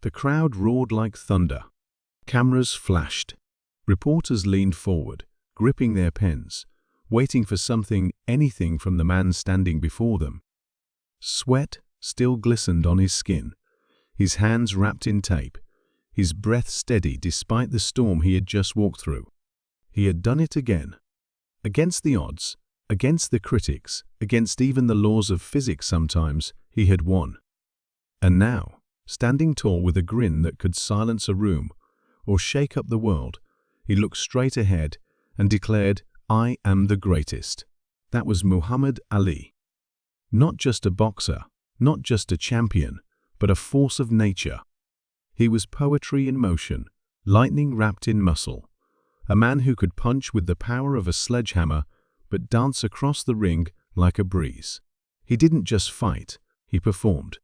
The crowd roared like thunder. Cameras flashed. Reporters leaned forward, gripping their pens, waiting for something, anything from the man standing before them. Sweat still glistened on his skin, his hands wrapped in tape, his breath steady despite the storm he had just walked through. He had done it again. Against the odds, against the critics, against even the laws of physics sometimes, he had won. And now, standing tall with a grin that could silence a room or shake up the world, he looked straight ahead and declared, "I am the greatest." That was Muhammad Ali. Not just a boxer, not just a champion, but a force of nature. He was poetry in motion, lightning wrapped in muscle. A man who could punch with the power of a sledgehammer, but dance across the ring like a breeze. He didn't just fight, he performed.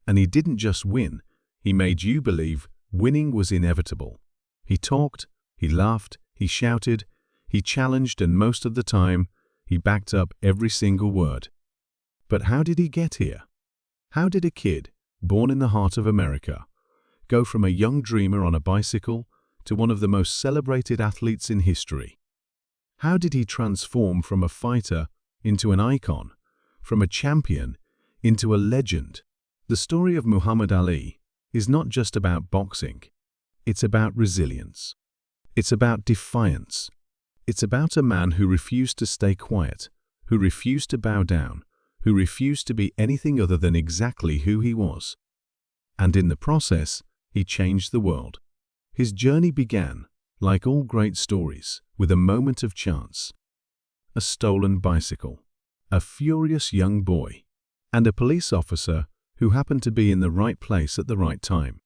And he didn't just win, he made you believe winning was inevitable. He talked, he laughed, he shouted, he challenged, and most of the time, he backed up every single word. But how did he get here? How did a kid, born in the heart of America, go from a young dreamer on a bicycle to one of the most celebrated athletes in history? How did he transform from a fighter into an icon, from a champion into a legend? The story of Muhammad Ali is not just about boxing. It's about resilience. It's about defiance. It's about a man who refused to stay quiet, who refused to bow down, who refused to be anything other than exactly who he was. And in the process, he changed the world. His journey began, like all great stories, with a moment of chance. A stolen bicycle, a furious young boy, and a police officer who happened to be in the right place at the right time.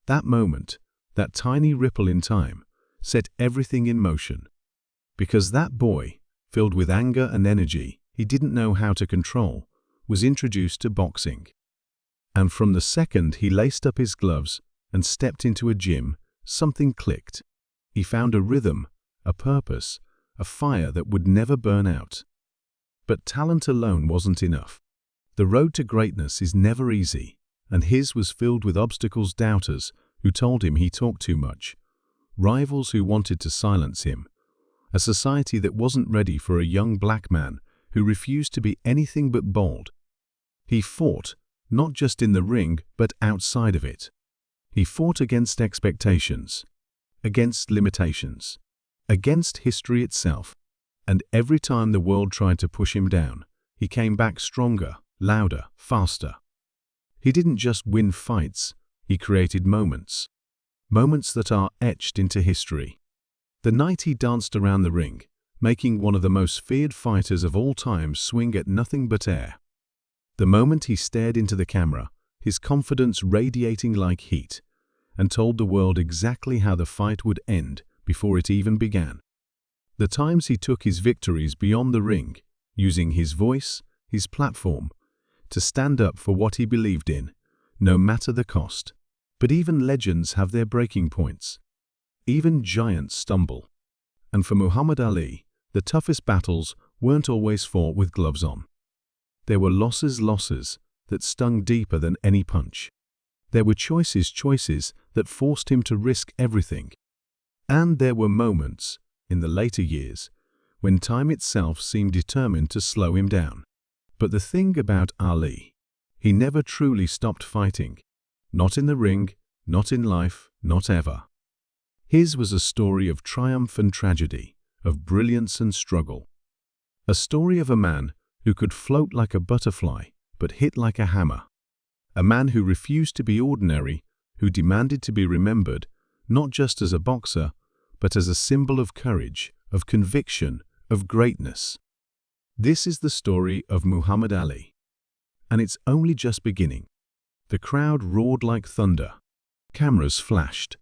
That moment, that tiny ripple in time, set everything in motion. Because that boy, filled with anger and energy he didn't know how to control, was introduced to boxing. And from the second he laced up his gloves and stepped into a gym, something clicked. He found a rhythm, a purpose, a fire that would never burn out. But talent alone wasn't enough. The road to greatness is never easy, and his was filled with obstacles, doubters who told him he talked too much, rivals who wanted to silence him, a society that wasn't ready for a young black man who refused to be anything but bold. He fought, not just in the ring, but outside of it. He fought against expectations, against limitations, against history itself. And every time the world tried to push him down, he came back stronger, louder, faster. He didn't just win fights, he created moments. Moments that are etched into history. The night he danced around the ring, making one of the most feared fighters of all time swing at nothing but air. The moment he stared into the camera, his confidence radiating like heat, and told the world exactly how the fight would end before it even began. The times he took his victories beyond the ring, using his voice, his platform, to stand up for what he believed in, no matter the cost. But even legends have their breaking points. Even giants stumble. And for Muhammad Ali, the toughest battles weren't always fought with gloves on. There were losses that stung deeper than any punch. There were choices that forced him to risk everything. And there were moments, in the later years, when time itself seemed determined to slow him down. But the thing about Ali, he never truly stopped fighting. Not in the ring, not in life, not ever. His was a story of triumph and tragedy, of brilliance and struggle. A story of a man who could float like a butterfly, but hit like a hammer. A man who refused to be ordinary, who demanded to be remembered, not just as a boxer, but as a symbol of courage, of conviction, of greatness. This is the story of Muhammad Ali. And it's only just beginning. The crowd roared like thunder. Cameras flashed.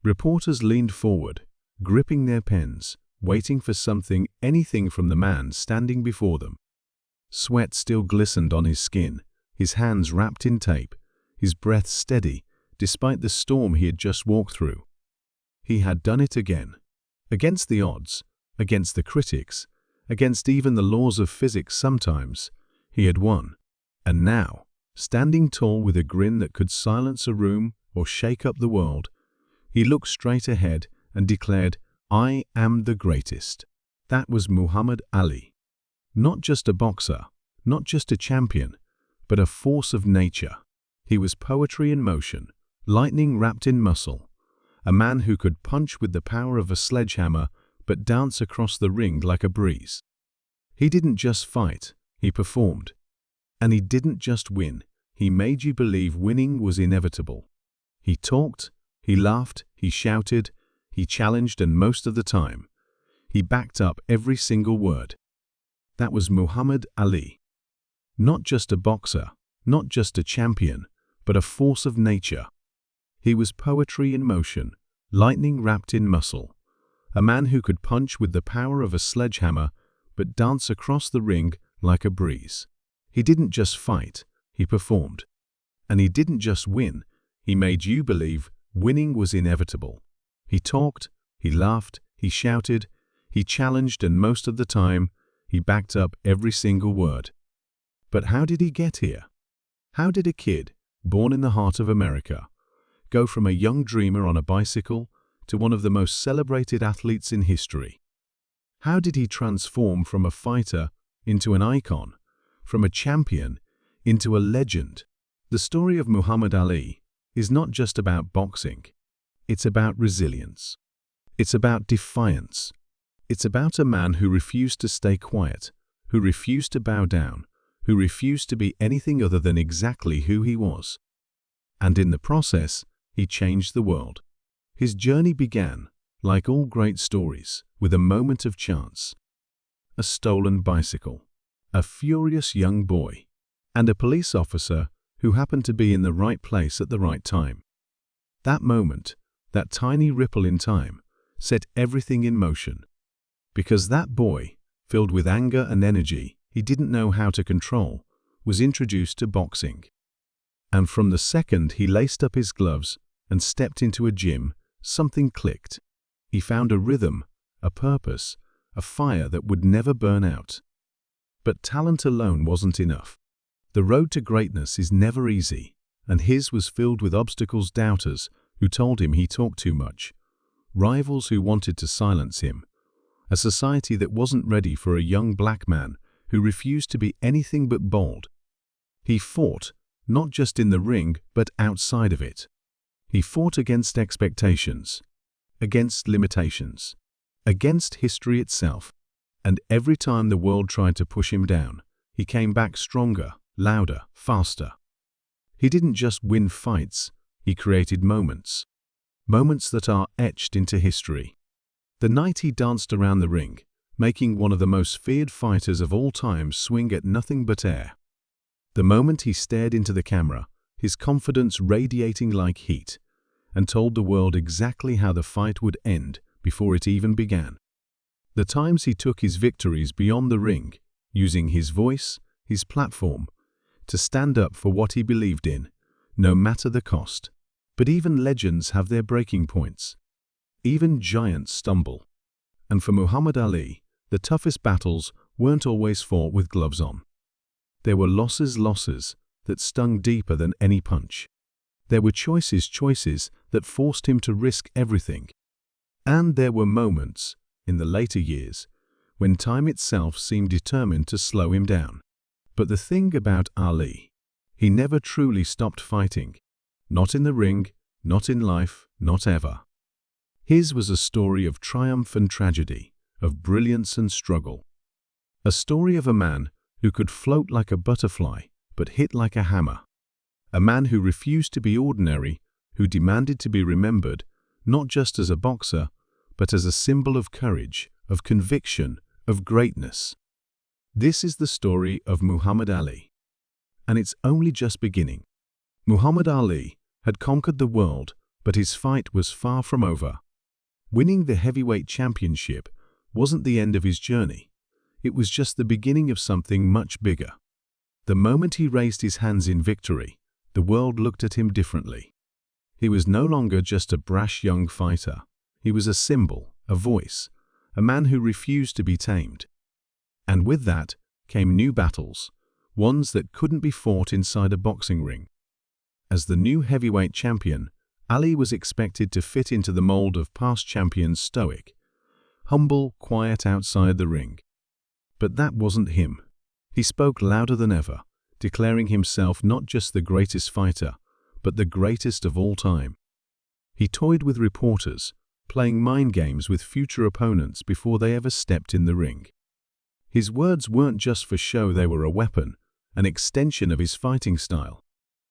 Reporters leaned forward, gripping their pens, waiting for something, anything from the man standing before them. Sweat still glistened on his skin, his hands wrapped in tape, his breath steady, despite the storm he had just walked through. He had done it again. Against the odds, against the critics, against even the laws of physics sometimes, he had won. And now, standing tall with a grin that could silence a room or shake up the world. He looked straight ahead and declared, "I am the greatest." That was Muhammad Ali. Not just a boxer, not just a champion, but a force of nature. He was poetry in motion, lightning wrapped in muscle, a man who could punch with the power of a sledgehammer but dance across the ring like a breeze. He didn't just fight, he performed. And he didn't just win, he made you believe winning was inevitable. He talked, he laughed, he shouted, he challenged, and most of the time, he backed up every single word. That was Muhammad Ali. Not just a boxer, not just a champion, but a force of nature. He was poetry in motion, lightning wrapped in muscle, a man who could punch with the power of a sledgehammer but dance across the ring like a breeze. He didn't just fight, he performed. And he didn't just win, he made you believe winning was inevitable. He talked, he laughed, he shouted, he challenged, and most of the time, he backed up every single word. But how did he get here? How did a kid, born in the heart of America, go from a young dreamer on a bicycle to one of the most celebrated athletes in history? How did he transform from a fighter into an icon, from a champion into a legend? The story of Muhammad Ali is not just about boxing. It's about resilience. It's about defiance. It's about a man who refused to stay quiet, who refused to bow down, who refused to be anything other than exactly who he was. And in the process, he changed the world. His journey began, like all great stories, with a moment of chance. A stolen bicycle, a furious young boy, and a police officer who happened to be in the right place at the right time. That moment, that tiny ripple in time, set everything in motion. Because that boy, filled with anger and energy he didn't know how to control, was introduced to boxing. And from the second he laced up his gloves and stepped into a gym, something clicked. He found a rhythm, a purpose, a fire that would never burn out. But talent alone wasn't enough. The road to greatness is never easy, and his was filled with obstacles, doubters who told him he talked too much, rivals who wanted to silence him, a society that wasn't ready for a young black man who refused to be anything but bold. He fought, not just in the ring, but outside of it. He fought against expectations, against limitations, against history itself. And every time the world tried to push him down, he came back stronger, louder, faster. He didn't just win fights, he created moments. Moments that are etched into history. The night he danced around the ring, making one of the most feared fighters of all time swing at nothing but air. The moment he stared into the camera, his confidence radiating like heat, and told the world exactly how the fight would end before it even began. The times he took his victories beyond the ring, using his voice, his platform, to stand up for what he believed in, no matter the cost. But even legends have their breaking points. Even giants stumble. And for Muhammad Ali, the toughest battles weren't always fought with gloves on. There were losses that stung deeper than any punch. There were choices that forced him to risk everything. And there were moments, in the later years, when time itself seemed determined to slow him down. But the thing about Ali, he never truly stopped fighting. Not in the ring, not in life, not ever. His was a story of triumph and tragedy, of brilliance and struggle. A story of a man who could float like a butterfly, but hit like a hammer. A man who refused to be ordinary, who demanded to be remembered, not just as a boxer, but as a symbol of courage, of conviction, of greatness. This is the story of Muhammad Ali. And it's only just beginning. Muhammad Ali had conquered the world, but his fight was far from over. Winning the heavyweight championship wasn't the end of his journey. It was just the beginning of something much bigger. The moment he raised his hands in victory, the world looked at him differently. He was no longer just a brash young fighter. He was a symbol, a voice, a man who refused to be tamed. And with that came new battles, ones that couldn't be fought inside a boxing ring. As the new heavyweight champion, Ali was expected to fit into the mold of past champions, stoic, humble, quiet outside the ring. But that wasn't him. He spoke louder than ever, declaring himself not just the greatest fighter, but the greatest of all time. He toyed with reporters, playing mind games with future opponents before they ever stepped in the ring. His words weren't just for show, they were a weapon, an extension of his fighting style.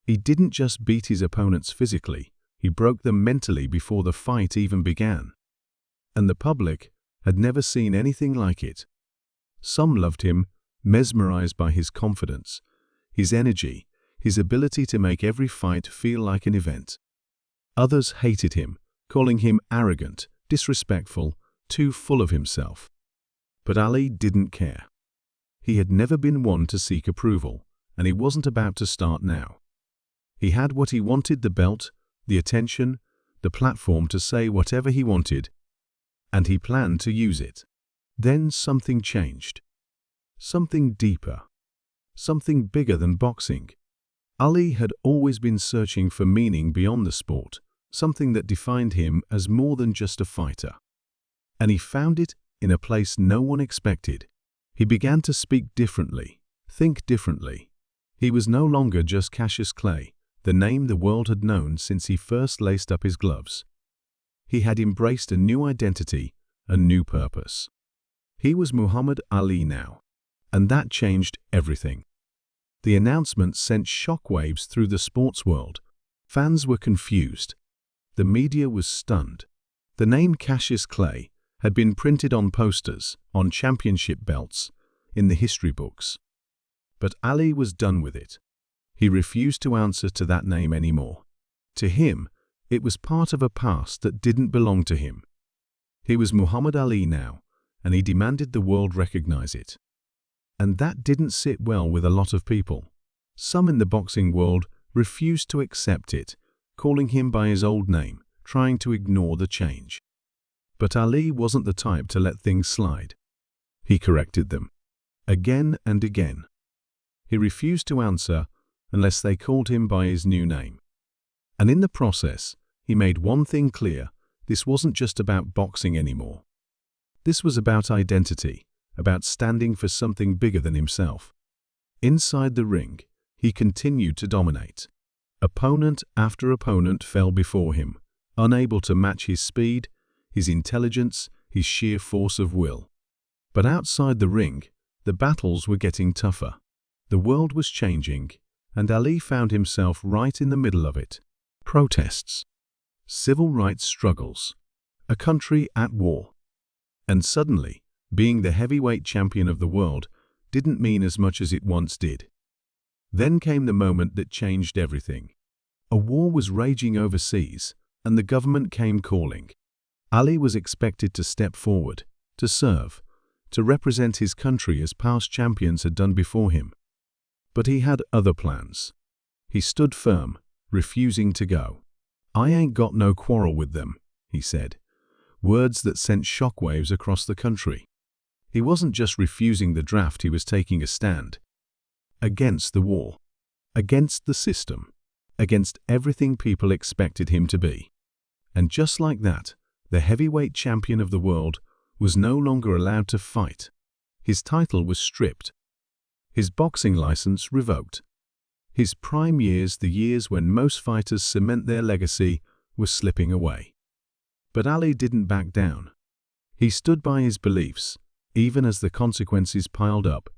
He didn't just beat his opponents physically, he broke them mentally before the fight even began. And the public had never seen anything like it. Some loved him, mesmerized by his confidence, his energy, his ability to make every fight feel like an event. Others hated him, calling him arrogant, disrespectful, too full of himself. But Ali didn't care. He had never been one to seek approval, and he wasn't about to start now. He had what he wanted: the belt, the attention, the platform to say whatever he wanted, and he planned to use it. Then something changed. Something deeper. Something bigger than boxing. Ali had always been searching for meaning beyond the sport, something that defined him as more than just a fighter. And he found it in a place no one expected. He began to speak differently, think differently. He was no longer just Cassius Clay, the name the world had known since he first laced up his gloves. He had embraced a new identity, a new purpose. He was Muhammad Ali now, and that changed everything. The announcement sent shockwaves through the sports world. Fans were confused. The media was stunned. The name Cassius Clay had been printed on posters, on championship belts, in the history books. But Ali was done with it. He refused to answer to that name anymore. To him, it was part of a past that didn't belong to him. He was Muhammad Ali now, and he demanded the world recognize it. And that didn't sit well with a lot of people. Some in the boxing world refused to accept it, calling him by his old name, trying to ignore the change. But Ali wasn't the type to let things slide. He corrected them, again and again. He refused to answer unless they called him by his new name. And in the process, he made one thing clear: this wasn't just about boxing anymore. This was about identity, about standing for something bigger than himself. Inside the ring, he continued to dominate. Opponent after opponent fell before him, unable to match his speed, his intelligence, his sheer force of will. But outside the ring, the battles were getting tougher. The world was changing, and Ali found himself right in the middle of it. Protests, civil rights struggles, a country at war. And suddenly, being the heavyweight champion of the world didn't mean as much as it once did. Then came the moment that changed everything. A war was raging overseas, and the government came calling. Ali was expected to step forward, to serve, to represent his country as past champions had done before him. But he had other plans. He stood firm, refusing to go. "I ain't got no quarrel with them," he said, words that sent shockwaves across the country. He wasn't just refusing the draft, he was taking a stand. Against the war, against the system, against everything people expected him to be. And just like that, the heavyweight champion of the world was no longer allowed to fight. His title was stripped. His boxing license revoked. His prime years, the years when most fighters cement their legacy, were slipping away. But Ali didn't back down. He stood by his beliefs, even as the consequences piled up.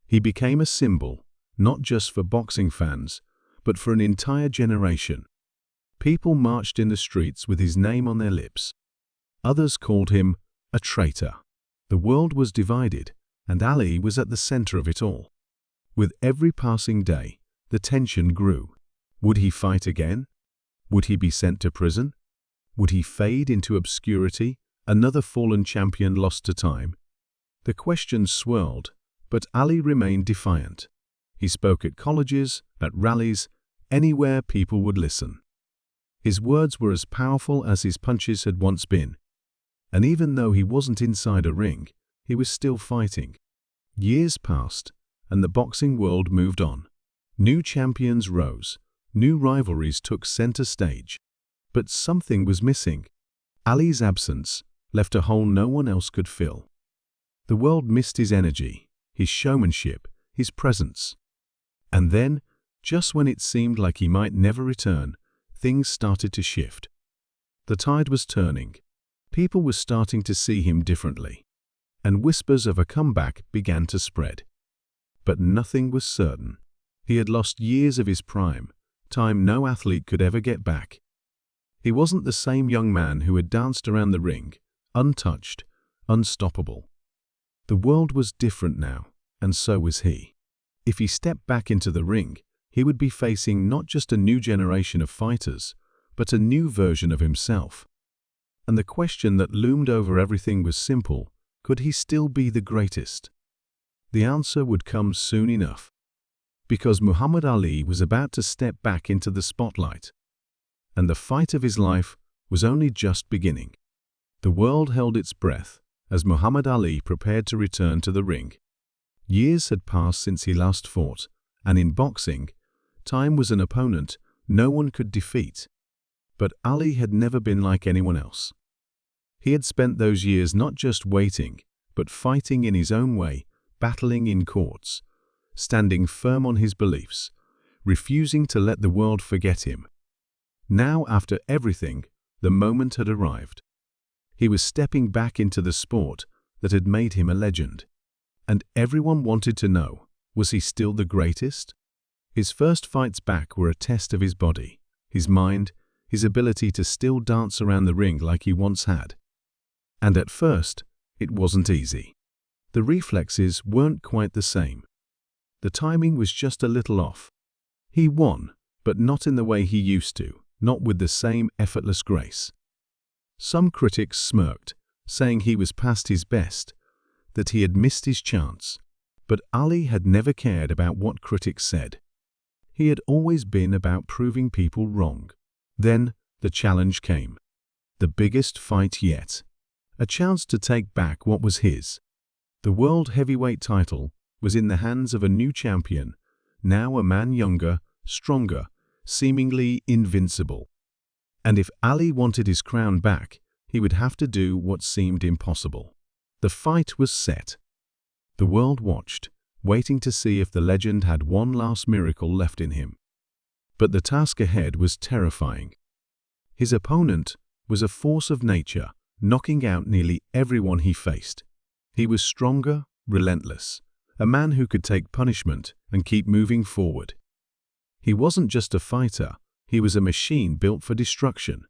He became a symbol, not just for boxing fans, but for an entire generation. People marched in the streets with his name on their lips. Others called him a traitor. The world was divided, and Ali was at the center of it all. With every passing day, the tension grew. Would he fight again? Would he be sent to prison? Would he fade into obscurity, another fallen champion lost to time? The questions swirled, but Ali remained defiant. He spoke at colleges, at rallies, anywhere people would listen. His words were as powerful as his punches had once been. And even though he wasn't inside a ring, he was still fighting. Years passed, and the boxing world moved on. New champions rose, new rivalries took center stage. But something was missing. Ali's absence left a hole no one else could fill. The world missed his energy, his showmanship, his presence. And then, just when it seemed like he might never return, things started to shift. The tide was turning. People were starting to see him differently, and whispers of a comeback began to spread. But nothing was certain. He had lost years of his prime, time no athlete could ever get back. He wasn't the same young man who had danced around the ring, untouched, unstoppable. The world was different now, and so was he. If he stepped back into the ring, he would be facing not just a new generation of fighters, but a new version of himself. And the question that loomed over everything was simple: could he still be the greatest? The answer would come soon enough. Because Muhammad Ali was about to step back into the spotlight. And the fight of his life was only just beginning. The world held its breath as Muhammad Ali prepared to return to the ring. Years had passed since he last fought, and in boxing, time was an opponent no one could defeat. But Ali had never been like anyone else. He had spent those years not just waiting, but fighting in his own way, battling in courts, standing firm on his beliefs, refusing to let the world forget him. Now, after everything, the moment had arrived. He was stepping back into the sport that had made him a legend. And everyone wanted to know, was he still the greatest? His first fights back were a test of his body, his mind, his ability to still dance around the ring like he once had. And at first, it wasn't easy. The reflexes weren't quite the same. The timing was just a little off. He won, but not in the way he used to, not with the same effortless grace. Some critics smirked, saying he was past his best, that he had missed his chance. But Ali had never cared about what critics said. He had always been about proving people wrong. Then the challenge came. The biggest fight yet. A chance to take back what was his. The world heavyweight title was in the hands of a new champion, now a man younger, stronger, seemingly invincible. And if Ali wanted his crown back, he would have to do what seemed impossible. The fight was set. The world watched, waiting to see if the legend had one last miracle left in him. But the task ahead was terrifying. His opponent was a force of nature, knocking out nearly everyone he faced. He was stronger, relentless, a man who could take punishment and keep moving forward. He wasn't just a fighter, he was a machine built for destruction.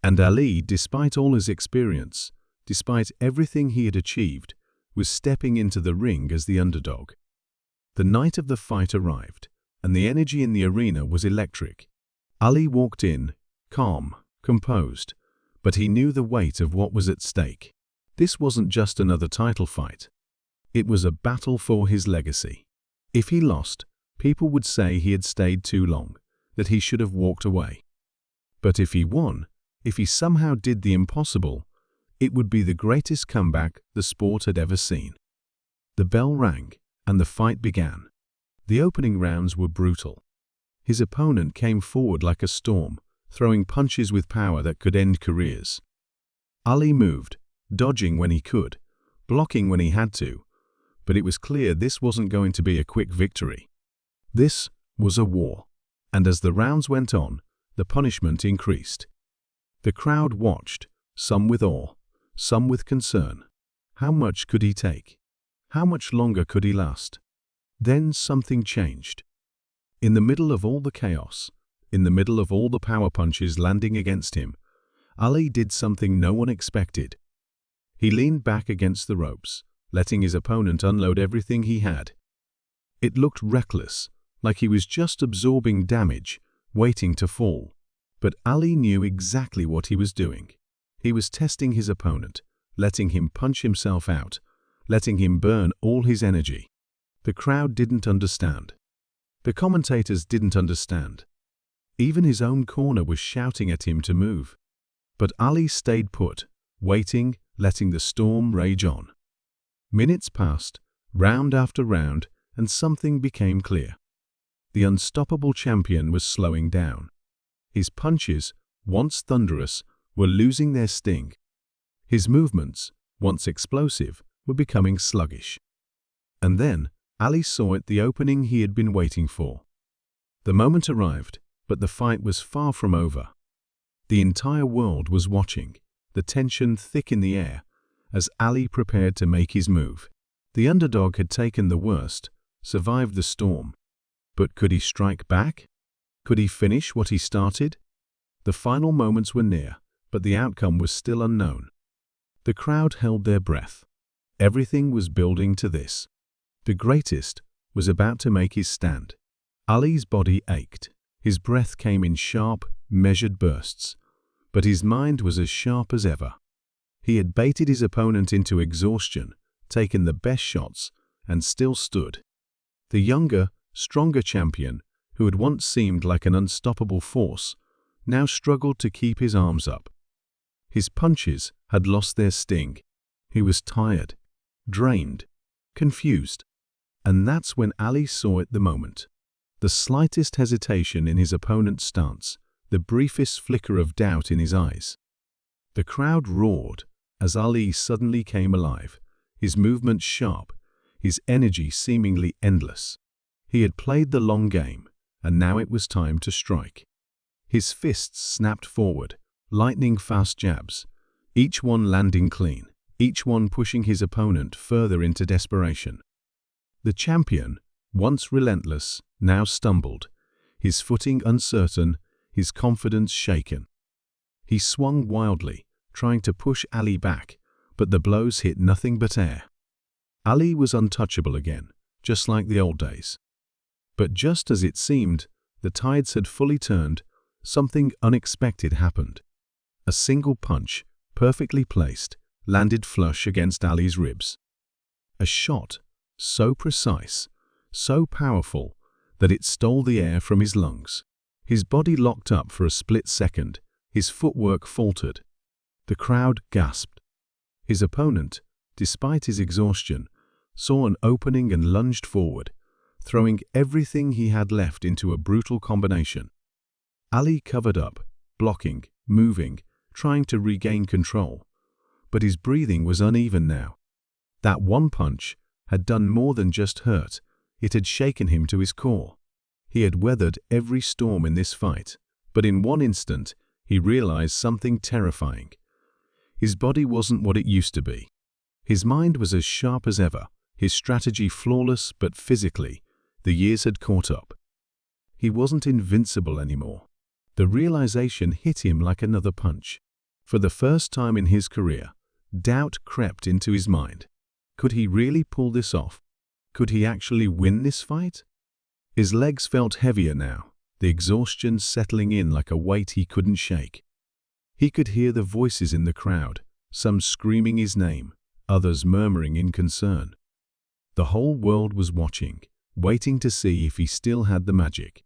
And Ali, despite all his experience, despite everything he had achieved, was stepping into the ring as the underdog. The night of the fight arrived, and the energy in the arena was electric. Ali walked in, calm, composed, but he knew the weight of what was at stake. This wasn't just another title fight. It was a battle for his legacy. If he lost, people would say he had stayed too long, that he should have walked away. But if he won, if he somehow did the impossible, it would be the greatest comeback the sport had ever seen. The bell rang, and the fight began. The opening rounds were brutal. His opponent came forward like a storm, throwing punches with power that could end careers. Ali moved, dodging when he could, blocking when he had to, but it was clear this wasn't going to be a quick victory. This was a war, and as the rounds went on, the punishment increased. The crowd watched, some with awe, some with concern. How much could he take? How much longer could he last? Then something changed. In the middle of all the chaos, in the middle of all the power punches landing against him, Ali did something no one expected. He leaned back against the ropes, letting his opponent unload everything he had. It looked reckless, like he was just absorbing damage, waiting to fall. But Ali knew exactly what he was doing. He was testing his opponent, letting him punch himself out, letting him burn all his energy. The crowd didn't understand. The commentators didn't understand. Even his own corner was shouting at him to move. But Ali stayed put, waiting, letting the storm rage on. Minutes passed, round after round, and something became clear. The unstoppable champion was slowing down. His punches once thunderous, were losing their sting. His movements, once explosive, were becoming sluggish. And then, Ali saw it, the opening he had been waiting for. The moment arrived, but the fight was far from over. The entire world was watching, the tension thick in the air, as Ali prepared to make his move. The underdog had taken the worst, survived the storm. But could he strike back? Could he finish what he started? The final moments were near, but the outcome was still unknown. The crowd held their breath. Everything was building to this. The greatest was about to make his stand. Ali's body ached. His breath came in sharp, measured bursts. But his mind was as sharp as ever. He had baited his opponent into exhaustion, taken the best shots, and still stood. The younger, stronger champion, who had once seemed like an unstoppable force, now struggled to keep his arms up. His punches had lost their sting. He was tired, drained, confused. And that's when Ali saw it the moment. The slightest hesitation in his opponent's stance, the briefest flicker of doubt in his eyes. The crowd roared as Ali suddenly came alive, his movements sharp, his energy seemingly endless. He had played the long game, and now it was time to strike. His fists snapped forward, lightning-fast jabs, each one landing clean, each one pushing his opponent further into desperation. The champion, once relentless, now stumbled, his footing uncertain, his confidence shaken. He swung wildly, trying to push Ali back, but the blows hit nothing but air. Ali was untouchable again, just like the old days. But just as it seemed, the tides had fully turned, something unexpected happened. A single punch, perfectly placed, landed flush against Ali's ribs. A shot, so precise, so powerful, that it stole the air from his lungs. His body locked up for a split second, his footwork faltered. The crowd gasped. His opponent, despite his exhaustion, saw an opening and lunged forward, throwing everything he had left into a brutal combination. Ali covered up, blocking, moving, trying to regain control. But his breathing was uneven now. That one punch had done more than just hurt, it had shaken him to his core. He had weathered every storm in this fight, but in one instant, he realized something terrifying. His body wasn't what it used to be. His mind was as sharp as ever, his strategy flawless, but physically, the years had caught up. He wasn't invincible anymore. The realization hit him like another punch. For the first time in his career, doubt crept into his mind. Could he really pull this off? Could he actually win this fight? His legs felt heavier now, the exhaustion settling in like a weight he couldn't shake. He could hear the voices in the crowd, some screaming his name, others murmuring in concern. The whole world was watching, waiting to see if he still had the magic.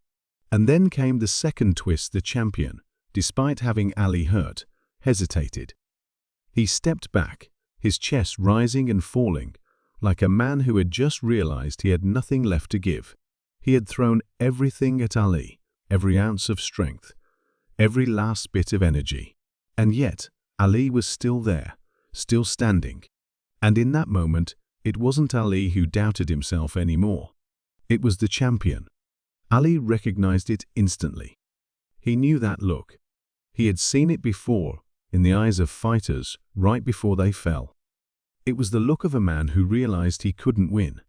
And then came the second twist. The champion, despite having Ali hurt, hesitated. He stepped back, his chest rising and falling, like a man who had just realized he had nothing left to give. He had thrown everything at Ali, every ounce of strength, every last bit of energy. And yet, Ali was still there, still standing. And in that moment, it wasn't Ali who doubted himself anymore. It was the champion. Ali recognized it instantly. He knew that look. He had seen it before, in the eyes of fighters, right before they fell. It was the look of a man who realized he couldn't win.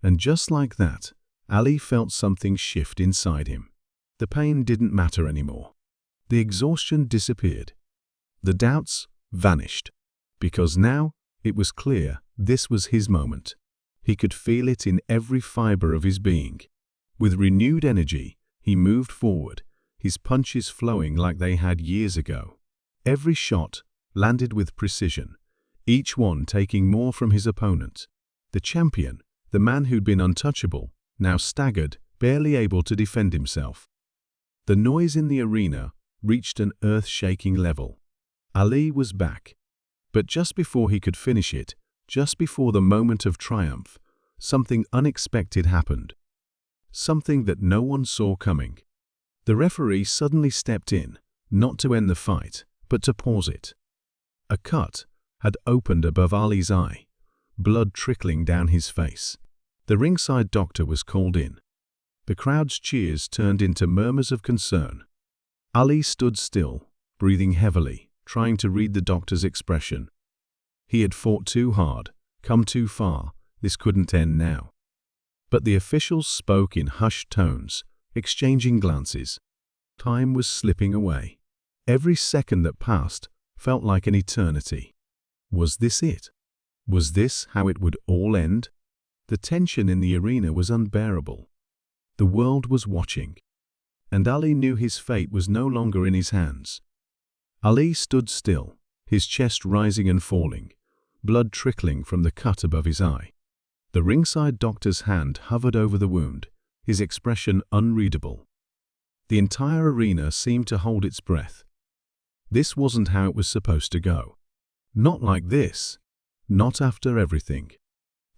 And just like that, Ali felt something shift inside him. The pain didn't matter anymore. The exhaustion disappeared. The doubts vanished. Because now, it was clear this was his moment. He could feel it in every fiber of his being. With renewed energy, he moved forward, his punches flowing like they had years ago. Every shot landed with precision, each one taking more from his opponent. The champion, the man who'd been untouchable, now staggered, barely able to defend himself. The noise in the arena reached an earth-shaking level. Ali was back. But just before he could finish it, just before the moment of triumph, something unexpected happened. Something that no one saw coming. The referee suddenly stepped in, not to end the fight, but to pause it. A cut had opened above Ali's eye, blood trickling down his face. The ringside doctor was called in. The crowd's cheers turned into murmurs of concern. Ali stood still, breathing heavily, trying to read the doctor's expression. He had fought too hard, come too far, this couldn't end now. But the officials spoke in hushed tones, exchanging glances. Time was slipping away. Every second that passed felt like an eternity. Was this it? Was this how it would all end? The tension in the arena was unbearable. The world was watching, and Ali knew his fate was no longer in his hands. Ali stood still, his chest rising and falling, blood trickling from the cut above his eye. The ringside doctor's hand hovered over the wound, his expression unreadable. The entire arena seemed to hold its breath. This wasn't how it was supposed to go. Not like this. Not after everything.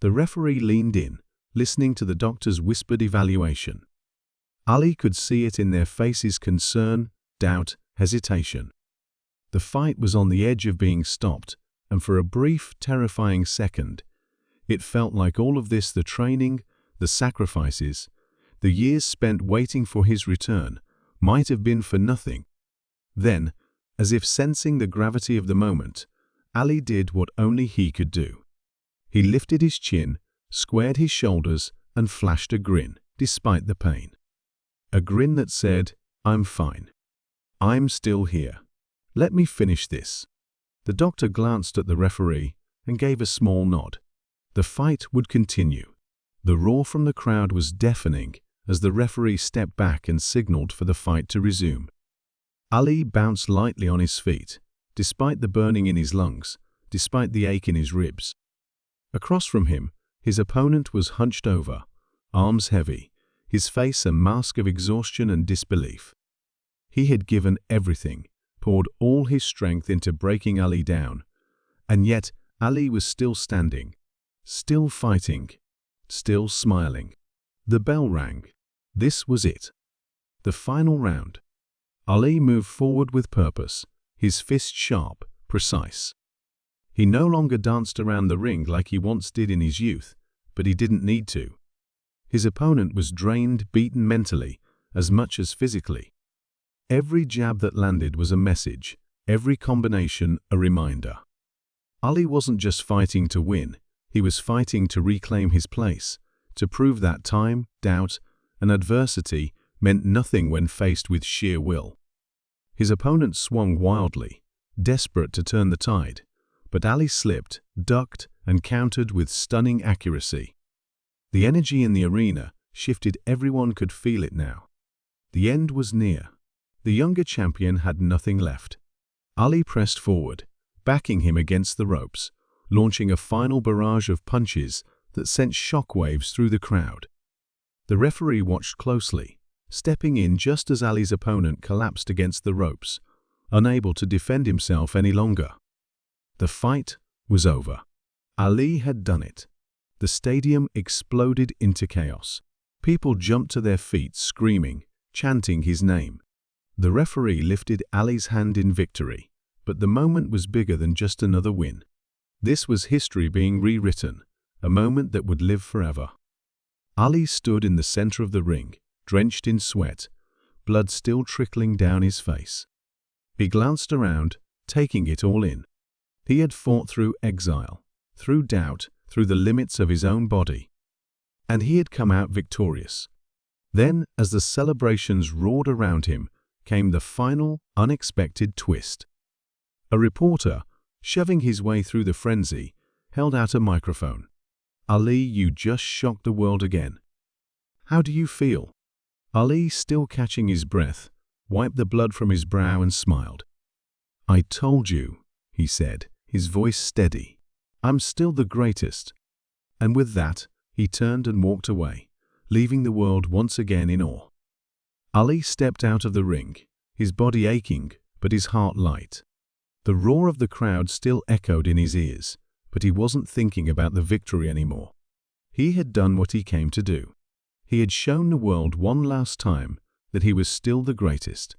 The referee leaned in, listening to the doctor's whispered evaluation. Ali could see it in their faces: concern, doubt, hesitation. The fight was on the edge of being stopped, and for a brief, terrifying second, it felt like all of this, the training, the sacrifices, the years spent waiting for his return, might have been for nothing. Then, as if sensing the gravity of the moment, Ali did what only he could do. He lifted his chin, squared his shoulders, and flashed a grin, despite the pain. A grin that said, "I'm fine. I'm still here. Let me finish this." The doctor glanced at the referee and gave a small nod. The fight would continue. The roar from the crowd was deafening as the referee stepped back and signaled for the fight to resume. Ali bounced lightly on his feet, despite the burning in his lungs, despite the ache in his ribs. Across from him, his opponent was hunched over, arms heavy, his face a mask of exhaustion and disbelief. He had given everything, poured all his strength into breaking Ali down, and yet Ali was still standing, still fighting, still smiling. The bell rang. This was it. The final round. Ali moved forward with purpose, his fist sharp, precise. He no longer danced around the ring like he once did in his youth, but he didn't need to. His opponent was drained, beaten mentally, as much as physically. Every jab that landed was a message, every combination a reminder. Ali wasn't just fighting to win, he was fighting to reclaim his place, to prove that time, doubt, and adversity meant nothing when faced with sheer will. His opponent swung wildly, desperate to turn the tide, but Ali slipped, ducked, and countered with stunning accuracy. The energy in the arena shifted. Everyone could feel it now. The end was near. The younger champion had nothing left. Ali pressed forward, backing him against the ropes, launching a final barrage of punches that sent shockwaves through the crowd. The referee watched closely, stepping in just as Ali's opponent collapsed against the ropes, unable to defend himself any longer. The fight was over. Ali had done it. The stadium exploded into chaos. People jumped to their feet, screaming, chanting his name. The referee lifted Ali's hand in victory, but the moment was bigger than just another win. This was history being rewritten, a moment that would live forever. Ali stood in the center of the ring, drenched in sweat, blood still trickling down his face. He glanced around, taking it all in. He had fought through exile, through doubt, through the limits of his own body. And he had come out victorious. Then, as the celebrations roared around him, came the final, unexpected twist. A reporter, shoving his way through the frenzy, held out a microphone. "Ali, you just shocked the world again. How do you feel?" Ali, still catching his breath, wiped the blood from his brow and smiled. "I told you," he said, his voice steady. "I'm still the greatest." And with that, he turned and walked away, leaving the world once again in awe. Ali stepped out of the ring, his body aching, but his heart light. The roar of the crowd still echoed in his ears, but he wasn't thinking about the victory anymore. He had done what he came to do. He had shown the world one last time that he was still the greatest.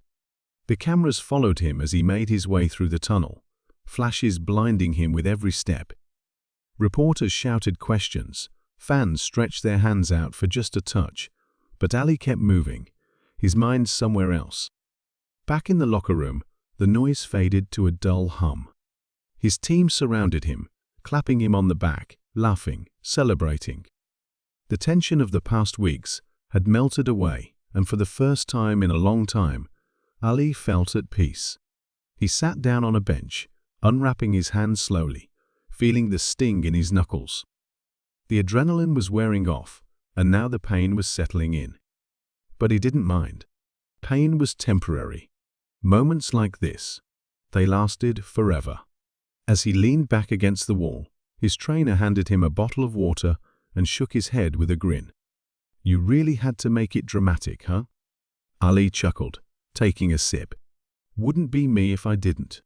The cameras followed him as he made his way through the tunnel, flashes blinding him with every step. Reporters shouted questions, fans stretched their hands out for just a touch, but Ali kept moving, his mind somewhere else. Back in the locker room, the noise faded to a dull hum. His team surrounded him, clapping him on the back, laughing, celebrating. The tension of the past weeks had melted away, and for the first time in a long time, Ali felt at peace. He sat down on a bench, unwrapping his hands slowly, feeling the sting in his knuckles. The adrenaline was wearing off, and now the pain was settling in. But he didn't mind. Pain was temporary. Moments like this, they lasted forever. As he leaned back against the wall, his trainer handed him a bottle of water and shook his head with a grin. "You really had to make it dramatic, huh?" Ali chuckled, taking a sip. "Wouldn't be me if I didn't."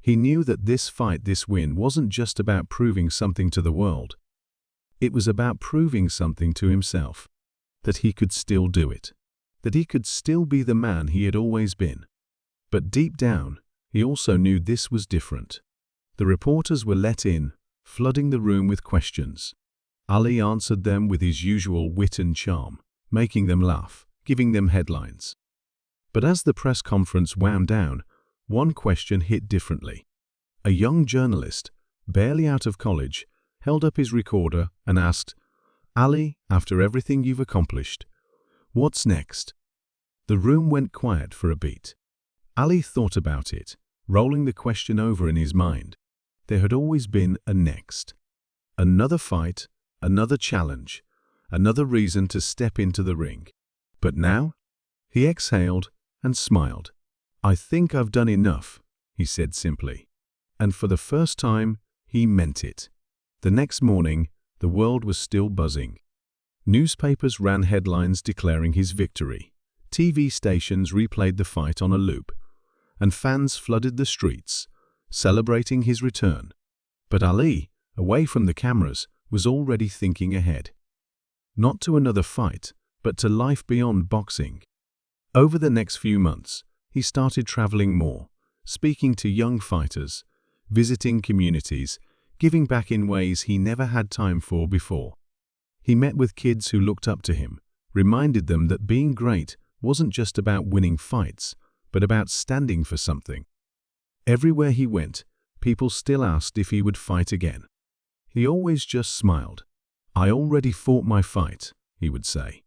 He knew that this fight, this win, wasn't just about proving something to the world. It was about proving something to himself, that he could still do it, that he could still be the man he had always been. But deep down, he also knew this was different. The reporters were let in, flooding the room with questions. Ali answered them with his usual wit and charm, making them laugh, giving them headlines. But as the press conference wound down, one question hit differently. A young journalist, barely out of college, held up his recorder and asked, "Ali, after everything you've accomplished, what's next?" The room went quiet for a beat. Ali thought about it, rolling the question over in his mind. There had always been a next. Another fight, another challenge, another reason to step into the ring. But now? He exhaled and smiled. "I think I've done enough," he said simply. And for the first time, he meant it. The next morning, the world was still buzzing. Newspapers ran headlines declaring his victory. TV stations replayed the fight on a loop, and fans flooded the streets, celebrating his return. But Ali, away from the cameras, was already thinking ahead. Not to another fight, but to life beyond boxing. Over the next few months, he started traveling more, speaking to young fighters, visiting communities, giving back in ways he never had time for before. He met with kids who looked up to him, reminded them that being great wasn't just about winning fights, but about standing for something. Everywhere he went, people still asked if he would fight again. He always just smiled. "I already fought my fight," he would say.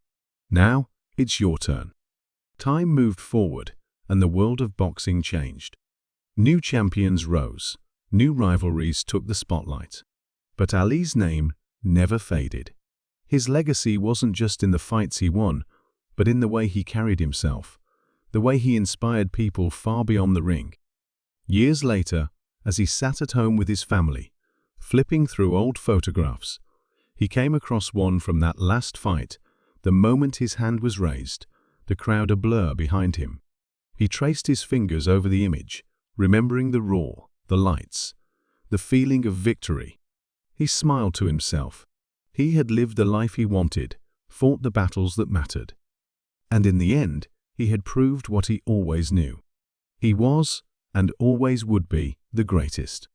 "Now, it's your turn." Time moved forward, and the world of boxing changed. New champions rose, new rivalries took the spotlight. But Ali's name never faded. His legacy wasn't just in the fights he won, but in the way he carried himself, the way he inspired people far beyond the ring. Years later, as he sat at home with his family, flipping through old photographs, he came across one from that last fight. The moment his hand was raised, the crowd a blur behind him. He traced his fingers over the image, remembering the roar, the lights, the feeling of victory. He smiled to himself. He had lived the life he wanted, fought the battles that mattered. And in the end, he had proved what he always knew. He was, and always would be, the greatest.